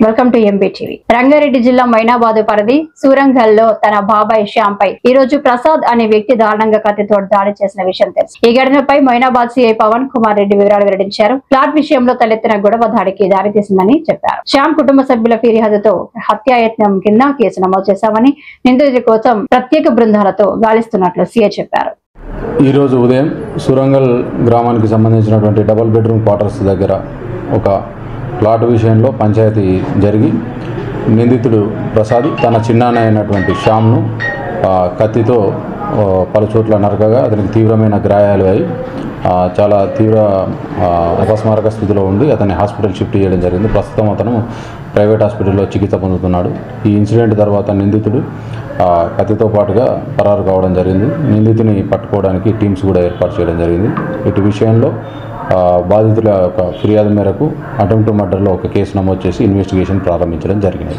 Welcome to MB TV. Rangareddy జిల్లా మైనాబాద్ పరిధి సూరంగల్లో తన బాబాయ్ శ్యామ్ పై ఈ రోజు ప్రసాద్ అనే వ్యక్తి దారుణంగా కత్తితో దాడి చేసిన విషయం తెలుసు. ఈ ఘటనపై మైనాబాద్ సిఐ పవన్ కుమార్ రెడ్డి వివరాలు వెల్లడించారు. ఫ్లాట్ విషయంలో తలెత్తిన గొడవ దాడికి దారితీసిందని చెప్పారు. శ్యామ్ కుటుంబ సభ్యుల ఫిర్యాదుతో హత్యాయత్నం కింద కేసు నమోదు చేశామని, నిందితుడి కోసం ప్రత్యేక బృందాలతో గాలిస్తున్నట్లు సిఐ చెప్పారు. ఈ రోజు ఉదయం సూరంగల్ గ్రామానికి సంబంధించినటువంటి డబుల్ బెడ్రూమ్ క్వార్టర్స్ దగ్గర ఒక ప్లాట్ విషయంలో పంచాయతీ జరిగి నిందితుడు ప్రసాద్ తన చిన్నాన్న అయినటువంటి శ్యామ్ను కత్తితో పలుచోట్ల నరకగా అతనికి తీవ్రమైన గాయాలు అయి చాలా తీవ్ర అపస్మారక స్థితిలో ఉండి అతన్ని హాస్పిటల్ షిఫ్ట్ చేయడం జరిగింది. ప్రస్తుతం అతను ప్రైవేట్ హాస్పిటల్లో చికిత్స పొందుతున్నాడు. ఈ ఇన్సిడెంట్ తర్వాత నిందితుడు కత్తితో పాటుగా పరారు కావడం జరిగింది. నిందితుని పట్టుకోవడానికి టీమ్స్ కూడా ఏర్పాటు చేయడం జరిగింది. ఇటు విషయంలో బాధితుల యొక్క ఫిర్యాదు మేరకు అటెంప్ట్ మర్డర్లో ఒక కేసు నమోదు చేసి ఇన్వెస్టిగేషన్ ప్రారంభించడం జరిగినది.